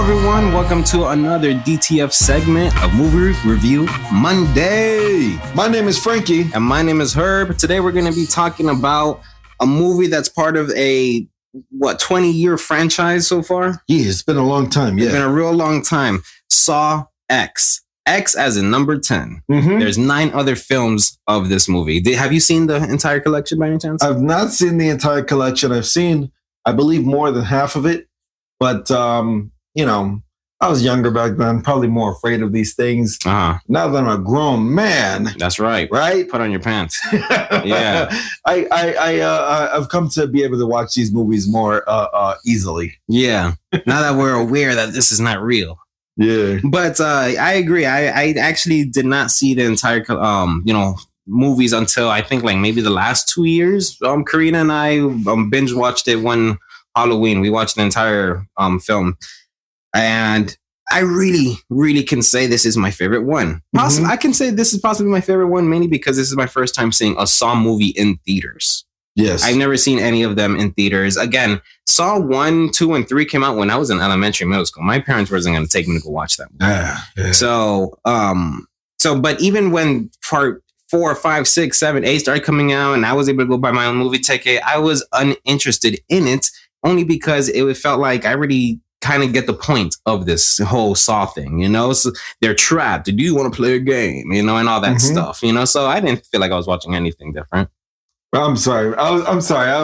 everyone. Welcome to another DTF segment of Movie Review Monday. My name is Frankie. And my name is Herb. Today we're going to be talking about a movie that's part of a, 20-year franchise so far? Yeah, it's been a long time. Yeah. It's been a real long time. Saw X. X as in number 10. Mm-hmm. There's 9 other films of this movie. Have you seen the entire collection by any chance? I've not seen the entire collection. I've seen, I believe, more than half of it. But, I was younger back then, probably more afraid of these things. Uh-huh. Now that I'm a grown man. That's right. Right? Put on your pants. Yeah. I've come to be able to watch these movies more easily. Yeah. Now that we're aware that this is not real. Yeah. But I agree. I actually did not see the entire, movies until I think like maybe the last 2 years. Karina and I binge watched it one Halloween. We watched the entire film. And I really, really can say this is my favorite one. I can say this is possibly my favorite one mainly because this is my first time seeing a Saw movie in theaters. Yes. I've never seen any of them in theaters. Again, Saw 1, 2, and 3 came out when I was in elementary, middle school. My parents wasn't going to take me to go watch that movie. Yeah. But even when part 4, 5, 6, 7, 8 started coming out and I was able to go buy my own movie ticket, I was uninterested in it only because it felt like I really kind of get the point of this whole Saw thing, so they're trapped. Do you want to play a game, and all that stuff, so I didn't feel like I was watching anything different. I'm sorry. I'm sorry. I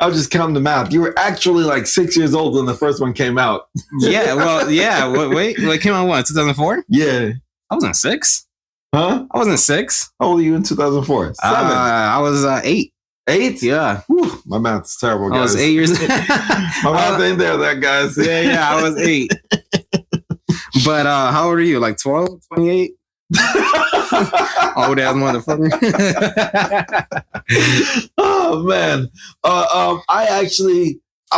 was just counting the math. You were actually like 6 years old when the first one came out. Yeah. Well, yeah. Wait, it came out what, 2004? Yeah. I wasn't 6. Huh? I wasn't 6. How old are you in 2004? 7. I was 8. 8? Yeah. Whew, my math is terrible, guys. I was 8 years. My math ain't there, guys. Yeah. I was 8. But how old are you? Like 12, 28? Old ass motherfucker. Oh man. I'll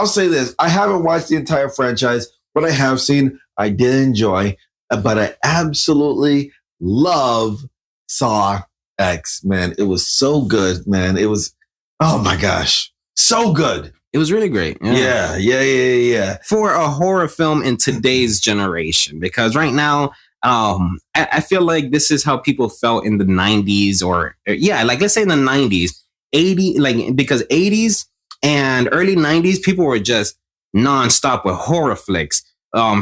say this. I haven't watched the entire franchise, but I have seen. I did enjoy, but I absolutely love Saw X, man. It was so good, man. It was, oh my gosh, so good. It was really great. Yeah. For a horror film in today's generation, because right now, I feel like this is how people felt in the 90s let's say in the 90s, because 80s and early 90s, people were just nonstop with horror flicks.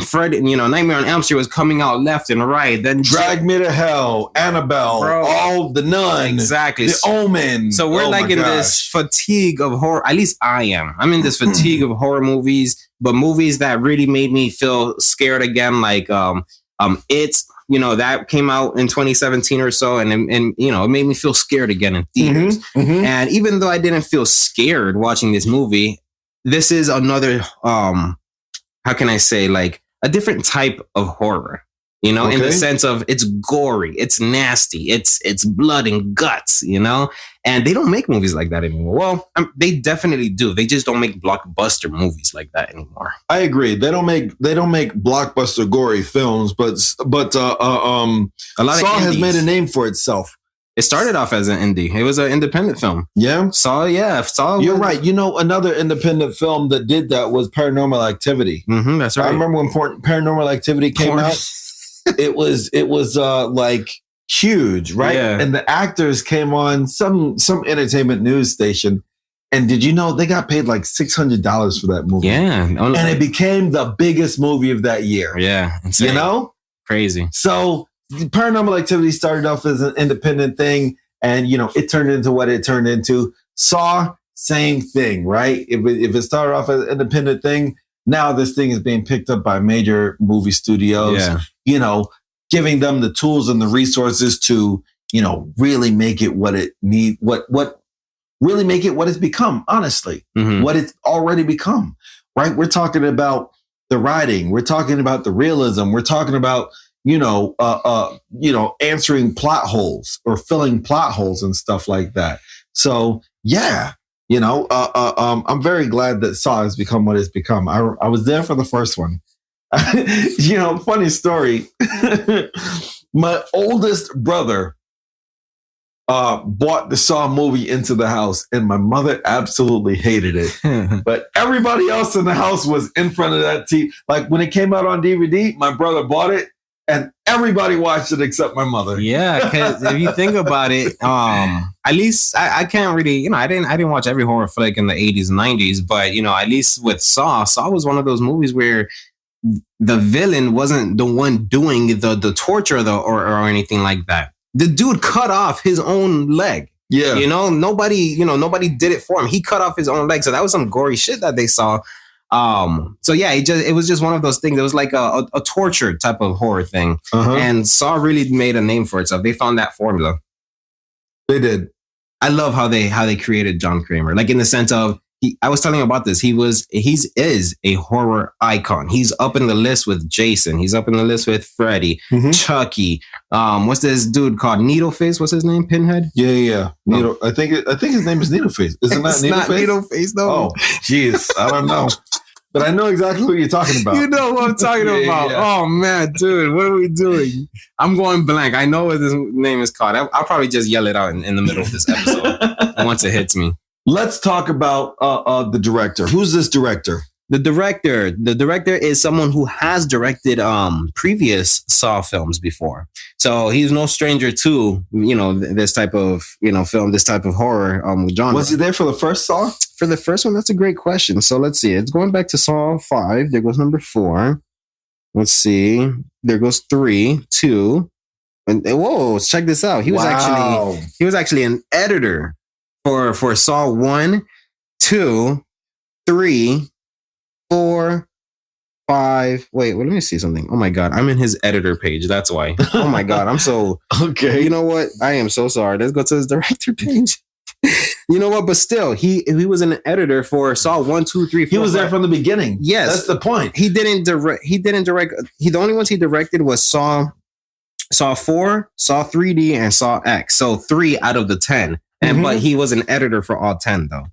Fred, Nightmare on Elm Street was coming out left and right. Then Drag Me to Hell, Annabelle, all the Nun, exactly, the Omen. So we're this fatigue of horror. At least I am. I'm in this fatigue of horror movies, but movies that really made me feel scared again, like It's, that came out in 2017 or so, and it made me feel scared again in theaters. And even though I didn't feel scared watching this movie, this is another how can I say, like a different type of horror, in the sense of it's gory, it's nasty, it's blood and guts, and they don't make movies like that anymore. Well, they definitely do. They just don't make blockbuster movies like that anymore. I agree. They don't make blockbuster gory films, but a lot Saw has made a name for itself. It started off as an indie. It was an independent film. Yeah. Saw. You're right. Another independent film that did that was Paranormal Activity. That's right. I remember when Paranormal Activity came out. It was like huge, right? Yeah. And the actors came on some entertainment news station. And did you know they got paid like $600 for that movie? Yeah. And it became the biggest movie of that year. Yeah. Insane. Crazy. So Paranormal Activity started off as an independent thing, and it turned into what it turned into. Saw, same thing, right? If it started off as an independent thing, now this thing is being picked up by major movie studios. Yeah. Giving them the tools and the resources to really make it what it really make it what it's become. Honestly, what it's already become. Right? We're talking about the writing. We're talking about the realism. We're talking about answering plot holes or filling plot holes and stuff like that. So yeah, I'm very glad that Saw has become what it's become. I was there for the first one. Funny story. My oldest brother bought the Saw movie into the house, and my mother absolutely hated it. But everybody else in the house was in front of that TV. Like when it came out on DVD, my brother bought it, and everybody watched it except my mother. Yeah, because if you think about it, at least I can't really, I didn't watch every horror flick in the 80s and 90s, but at least with Saw was one of those movies where the villain wasn't the one doing the torture or anything like that. The dude cut off his own leg. Yeah. Nobody did it for him. He cut off his own leg. So that was some gory shit that they saw. So yeah, it was just one of those things. It was like a torture type of horror thing. Uh-huh. And Saw really made a name for itself. They found that formula. They did. I love how they created John Kramer. Like in the sense of, I was telling you about this. He is a horror icon. He's up in the list with Jason. He's up in the list with Freddy, Chucky. What's this dude called? Needleface? What's his name? Pinhead? Yeah. Needle. I think his name is Needleface. Isn't that Needleface? It's not Needleface, though. Oh, jeez. I don't know. But I know exactly what you're talking about. You know what I'm talking about. Yeah. Oh, man, dude. What are we doing? I'm going blank. I know what this name is called. I'll probably just yell it out in the middle of this episode once it hits me. Let's talk about the director. Who's this director? The director is someone who has directed previous Saw films before. So he's no stranger to, this type of, film, this type of horror genre. Was he there for the first Saw? For the first one, that's a great question. So let's see. It's going back to Saw 5. There goes number 4. Let's see. There goes 3, 2. And whoa, check this out. He was actually an editor for Saw 1, 2, 3, 4, 5. Wait, let me see something. Oh my God, I'm in his editor page. That's why. Oh my God, I'm so okay. You know what? I am so sorry. Let's go to his director page. You know what? But still, he was an editor for Saw 1, 2, 3, 4. He was there from the beginning. Yes, that's the point. He didn't direct. The only ones he directed was Saw 4, Saw 3D, and Saw X. So 3 out of the 10. But he was an editor for all 10, though.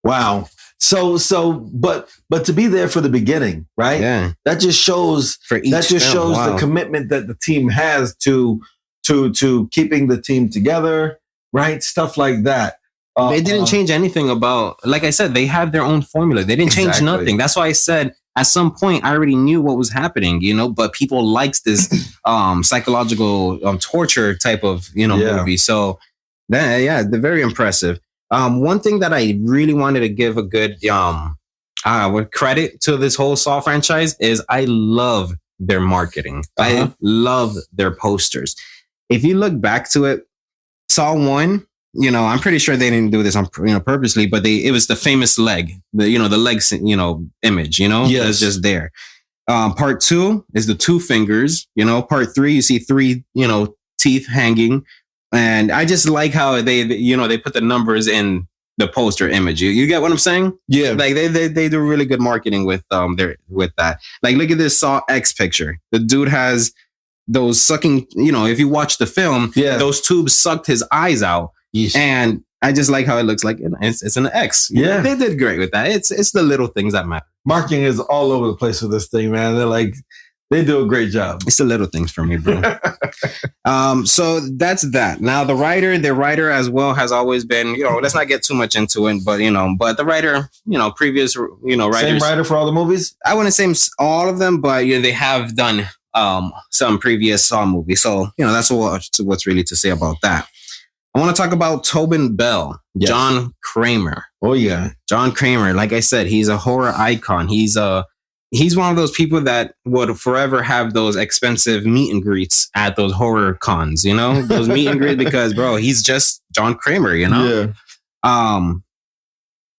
Wow. But to be there for the beginning, right? Yeah. That just shows the commitment that the team has to keeping the team together, right? Stuff like that. They didn't change anything about, like I said, they have their own formula. They didn't change nothing. That's why I said at some point I already knew what was happening, but people likes this psychological torture type of movie. So they're very impressive. One thing that I really wanted to give a good credit to this whole Saw franchise is I love their marketing. I love their posters. If you look back to it, Saw 1, I'm pretty sure they didn't do this on purposely, but it was the famous leg, the legs, image, yes. It's just there. Part 2 is the 2 fingers, part 3, you see 3, teeth hanging. And I just like how they put the numbers in the poster image. You get what I'm saying? Yeah. Like they do really good marketing with that. Like, look at this Saw X picture. The dude has those sucking, if you watch the film, those tubes sucked his eyes out. Yeesh. And I just like how it looks like it's an X. Yeah. They did great with that. It's the little things that matter. Marketing is all over the place with this thing, man. They do a great job. It's the little things for me, bro. So that's that. Now the writer as well has always been, let's not get too much into it, but the writer, previous, writers. Same writer for all the movies? I wouldn't say all of them, but they have done some previous Saw movies. So, that's what's really to say about that. I want to talk about Tobin Bell, yes. John Kramer. Oh yeah. John Kramer. Like I said, he's a horror icon. He's one of those people that would forever have those expensive meet and greets at those horror cons, those meet and greets because, bro, he's just John Kramer, Yeah.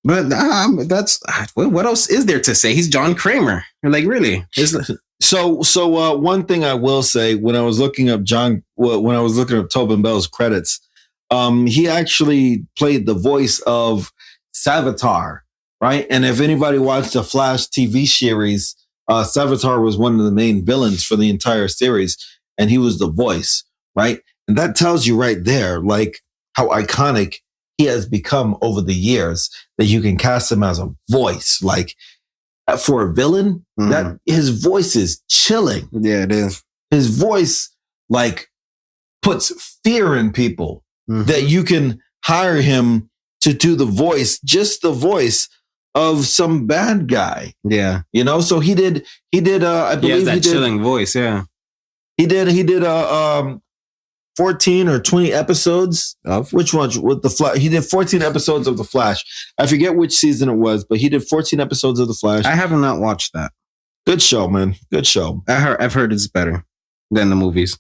But that's what else is there to say? He's John Kramer. Like, really? So one thing I will say, when I was looking up Tobin Bell's credits, he actually played the voice of Savitar. Right. And if anybody watched the Flash TV series, Savitar was one of the main villains for the entire series. And he was the voice. Right. And that tells you right there, like how iconic he has become over the years, that you can cast him as a voice. Like for a villain, that his voice is chilling. Yeah, it is. His voice like puts fear in people. that you can hire him to do the voice, just the voice of some bad guy. Yeah. So he did, I believe he did chilling voice. Yeah. He did 14 or 20 episodes of which one with the Flash. He did 14 episodes of the Flash. I forget which season it was, but he did 14 episodes of the Flash. I have not watched that. Good show, man. Good show. I've heard it's better than the movies.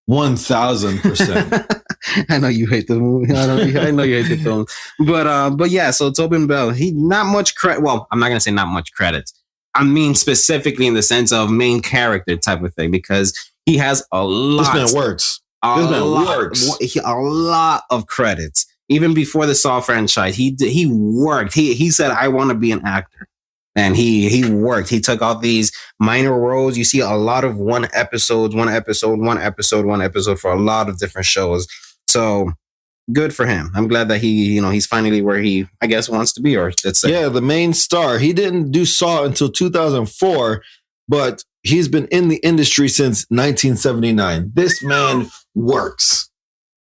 1000%. I know you hate the movie. I know you hate the film. But yeah, so Tobin Bell, he not much credit. Well, I'm not gonna say not much credits. I mean specifically in the sense of main character type of thing, because he has a lot. This man works. A lot of credits. Even before the Saw franchise, he worked. He said, I want to be an actor. And he worked. He took out these minor roles. You see a lot of one episode for a lot of different shows. So good for him. I'm glad that he's finally where he, I guess, wants to be. Or let's say, yeah, the main star. He didn't do Saw until 2004, but he's been in the industry since 1979. This man works.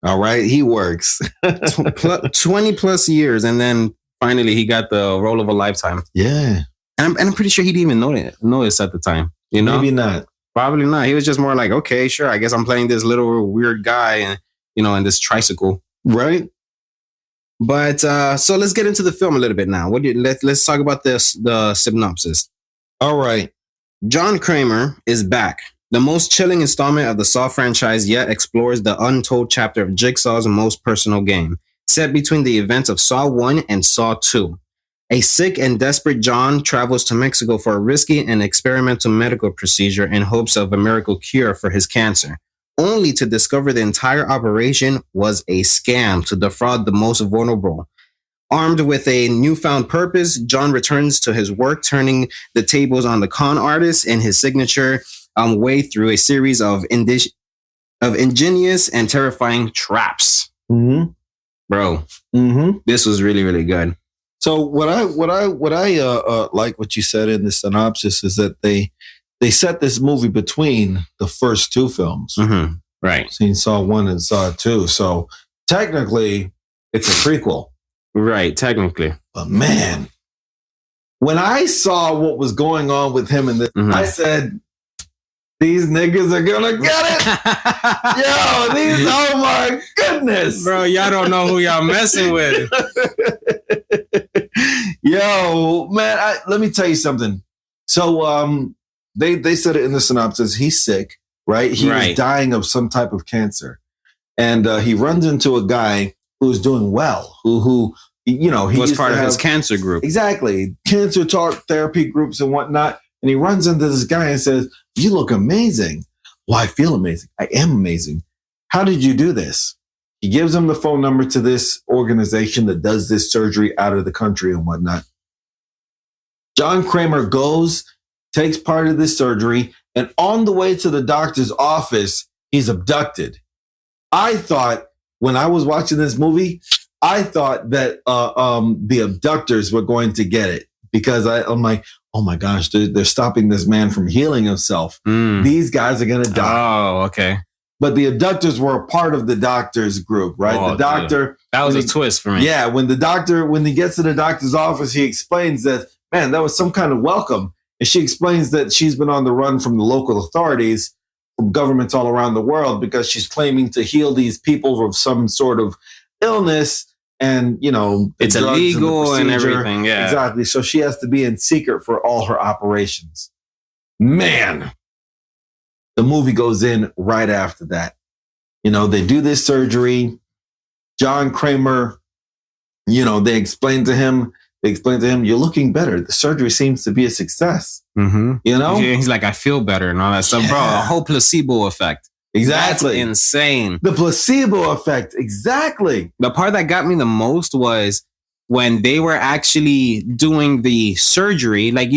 All right, he works. 20 plus years, and then finally he got the role of a lifetime. Yeah. And I'm pretty sure he didn't even notice at the time. Maybe not. Probably not. He was just more like, okay, sure. I guess I'm playing this little weird guy, and in this tricycle, right? But so let's get into the film a little bit now. Let's talk about the synopsis. All right. John Kramer is back. The most chilling installment of the Saw franchise yet explores the untold chapter of Jigsaw's most personal game, set between the events of Saw 1 and Saw 2. A sick and desperate John travels to Mexico for a risky and experimental medical procedure in hopes of a miracle cure for his cancer, only to discover the entire operation was a scam to defraud the most vulnerable. Armed with a newfound purpose, John returns to his work, turning the tables on the con artist in his signature way through a series of ingenious and terrifying traps. Mm-hmm. Bro, This was really, really good. So what I like what you said in the synopsis is that they set this movie between the first two films. Mm-hmm. Right. Seen Saw 1 and Saw 2. So technically it's a prequel. Right, technically. But man, when I saw what was going on with him in this, I said, these niggas are gonna get it. Oh my goodness. Bro, y'all don't know who y'all messing with. Yo, man, let me tell you something. So they said it in the synopsis. He's sick, right? He was dying of some type of cancer. And he runs into a guy who's doing well, who he was part of his cancer group. Exactly. Cancer talk therapy groups and whatnot. And he runs into this guy and says, you look amazing. Well, I feel amazing. I am amazing. How did you do this? He gives him the phone number to this organization that does this surgery out of the country and whatnot. John Kramer goes, takes part of this surgery, and on the way to the doctor's office, he's abducted. I thought, when I was watching this movie, I thought that the abductors were going to get it, because I'm like, oh my gosh, they're stopping this man from healing himself. These guys are going to die. Oh, okay. But the abductors were a part of the doctor's group, right? Oh, the doctor. Dude. That was a twist for me. Yeah. When he gets to the doctor's office, he explains that, man, that was some kind of welcome. And she explains that she's been on the run from the local authorities, from governments all around the world, because she's claiming to heal these people of some sort of illness. And, it's illegal and everything. Yeah, exactly. So she has to be in secret for all her operations. Man, the movie goes in right after that. They do this surgery. John Kramer, they explain to him, you're looking better. The surgery seems to be a success. Mm-hmm. He's like, I feel better and all that stuff. Bro, a whole placebo effect. Exactly. That's insane. The placebo effect. Exactly. The part that got me the most was when they were actually doing the surgery. Like,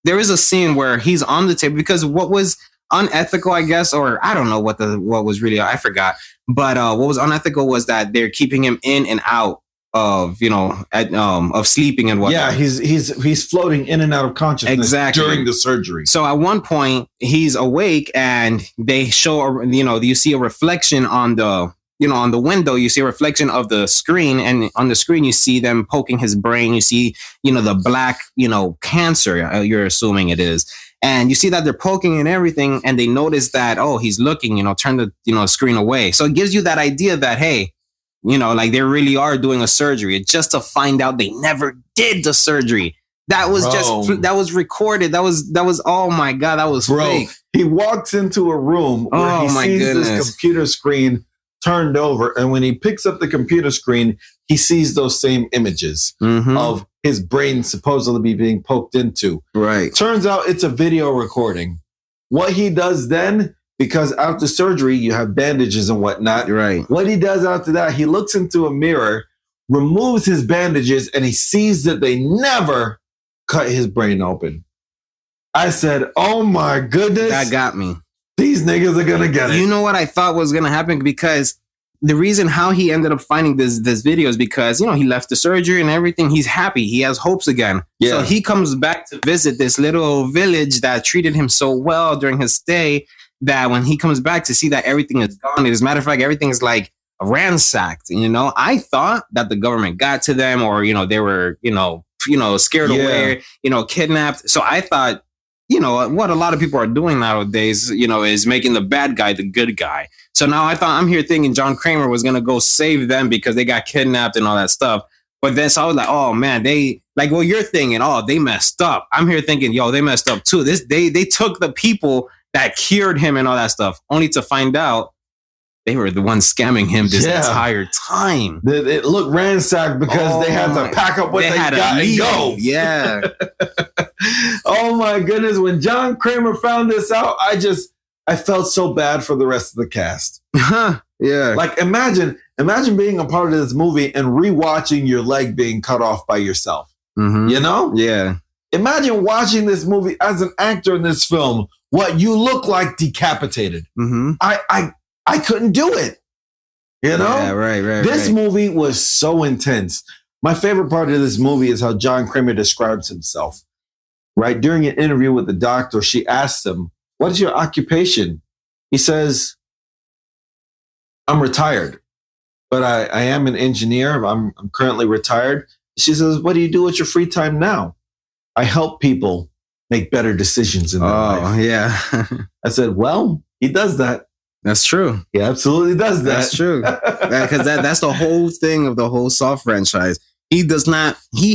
there is a scene where he's on the table, because what was unethical, I guess, or I don't know what was really, I forgot. But what was unethical was that they're keeping him in and out of, of sleeping and whatnot. Yeah, he's floating in and out of consciousness during the surgery. So at one point he's awake and they show, you see a reflection on the on the window, you see a reflection of the screen, and on the screen, you see them poking his brain. You see, the black, cancer, you're assuming it is. And you see that they're poking and everything, and they notice that, oh, he's looking, turn the, screen away. So it gives you that idea that, hey, like they really are doing a surgery, just to find out they never did the surgery. That was that was recorded. That was, oh my God, that was fake. He walks into a room where he sees this computer screen turned over. And when he picks up the computer screen, he sees those same images of his brain supposedly being poked into. Right. Turns out it's a video recording. What he does then, because after surgery, you have bandages and whatnot. Right. What he does after that, he looks into a mirror, removes his bandages, and he sees that they never cut his brain open. I said, oh my goodness. That got me. These niggas are going to get it. You know what I thought was going to happen? Because the reason how he ended up finding this video is because, he left the surgery and everything. He's happy. He has hopes again. Yeah. So he comes back to visit this little village that treated him so well during his stay, that when he comes back to see that everything is gone, as a matter of fact, everything's like ransacked. I thought that the government got to them, or, they were, scared away, kidnapped. So I thought, what a lot of people are doing nowadays, is making the bad guy the good guy. So now I'm here thinking John Kramer was going to go save them because they got kidnapped and all that stuff. But then so I was like, oh man, you're thinking, oh, they messed up. I'm here thinking, yo, they messed up too. They took the people that cured him and all that stuff, only to find out they were the ones scamming him this entire time. It looked ransacked because they had to pack up what they got and go. Yeah. Oh my goodness. When John Kramer found this out, I felt so bad for the rest of the cast. Yeah. Like imagine being a part of this movie and rewatching your leg being cut off by yourself. Yeah. Imagine watching this movie as an actor in this film, what you look like decapitated. I couldn't do it. Yeah, right. This movie was so intense. My favorite part of this movie is how John Kramer describes himself. Right? During an interview with the doctor, she asks him, what is your occupation? He says, I'm retired, but I am an engineer. I'm currently retired. She says, what do you do with your free time now? I help people make better decisions in their life. Oh, yeah. I said, well, he does that. That's true. He absolutely does that. That's true. Because that's the whole thing of the whole Saw franchise. He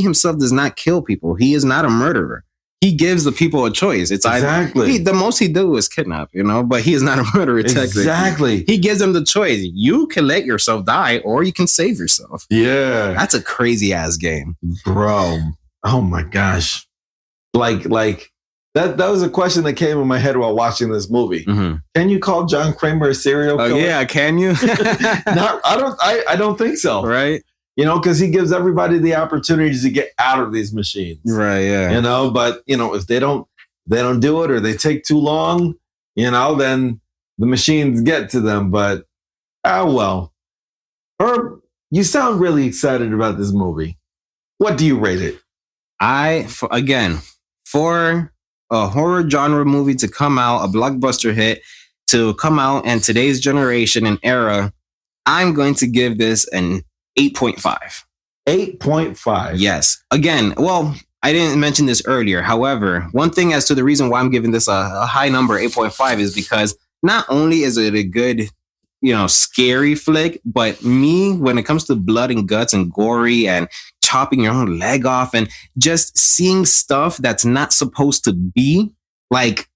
himself does not kill people. He is not a murderer. He gives the people a choice. It's exactly the most he do is kidnap, but he is not a murderer. Technically. Exactly. He gives them the choice. You can let yourself die, or you can save yourself. Yeah, that's a crazy ass game, bro. Oh my gosh, like that was a question that came in my head while watching this movie. Mm-hmm. Can you call John Kramer a serial killer? Oh yeah, can you? I don't think so. Right. Because he gives everybody the opportunity to get out of these machines. Right, yeah. But, if they don't do it or they take too long, then the machines get to them. But, well. Herb, you sound really excited about this movie. What do you rate it? For a horror genre movie to come out, a blockbuster hit, to come out in today's generation and era, I'm going to give this an 8.5. 8.5. Yes. Again, well, I didn't mention this earlier. However, one thing as to the reason why I'm giving this a high number, 8.5, is because not only is it a good, scary flick, but when it comes to blood and guts and gory and chopping your own leg off and just seeing stuff that's not supposed to be, like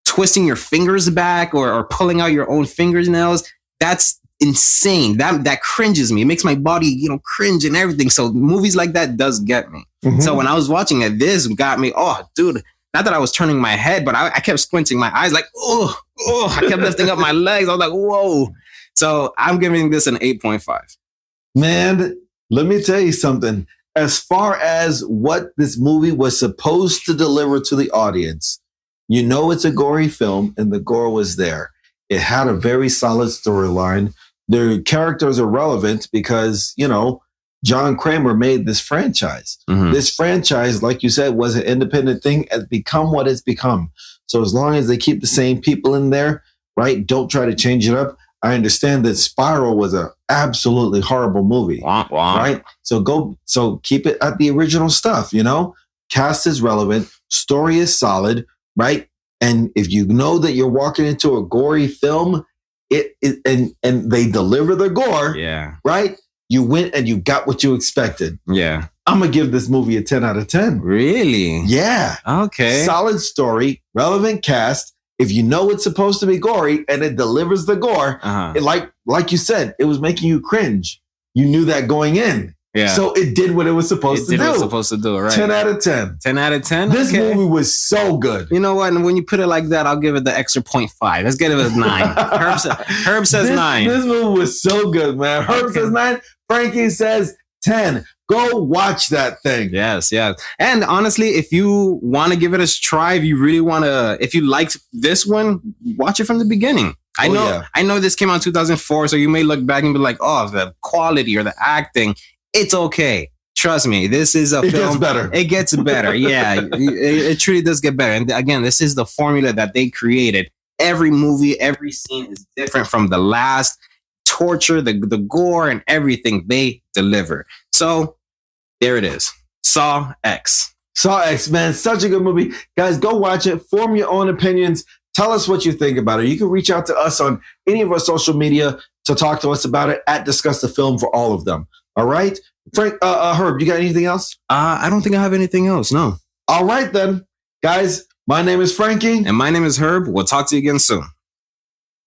twisting your fingers back or pulling out your own fingernails, that's insane. That cringes me. It makes my body, cringe and everything. So movies like that does get me. Mm-hmm. So when I was watching it, this got me. Oh, dude. Not that I was turning my head, but I kept squinting my eyes like, oh, I kept lifting up my legs. I was like, whoa. So I'm giving this an 8.5. Man, let me tell you something. As far as what this movie was supposed to deliver to the audience, it's a gory film and the gore was there. It had a very solid storyline. The characters are relevant because, John Kramer made this franchise. Mm-hmm. This franchise, like you said, was an independent thing, has become what it's become. So as long as they keep the same people in there, right? Don't try to change it up. I understand that Spiral was an absolutely horrible movie, right? So keep it at the original stuff, you know? Cast is relevant, story is solid, right? And if you know that you're walking into a gory film, and they deliver the gore, right? You went and you got what you expected. Yeah. I'm going to give this movie a 10 out of 10. Really? Yeah. Okay. Solid story, relevant cast. If you know it's supposed to be gory and it delivers the gore, it, like you said, it was making you cringe. You knew that going in. Yeah. So it did what it was supposed to do. What it was supposed to do, right? 10 out of 10. 10 out of 10? This movie was so good. You know what? And when you put it like that, I'll give it the extra 0.5. Let's get it a 9. Herb says 9. This movie was so good, man. Herb says 9. Frankie says 10. Go watch that thing. Yes. And honestly, if you want to give it a try, if you really want to, if you liked this one, watch it from the beginning. I know this came out in 2004, so you may look back and be like, oh, the quality or the acting, it's okay. Trust me, this is a film. It gets better. It gets better. Yeah, it truly does get better. And again, this is the formula that they created. Every movie, every scene is different from the last. Torture, the gore, and everything they deliver. So there it is. Saw X. Saw X, man. Such a good movie. Guys, go watch it. Form your own opinions. Tell us what you think about it. You can reach out to us on any of our social media to talk to us about it at Discuss the Film for all of them. All right? Frank, Herb, you got anything else? I don't think I have anything else. No. All right, then. Guys, my name is Frankie. And my name is Herb. We'll talk to you again soon.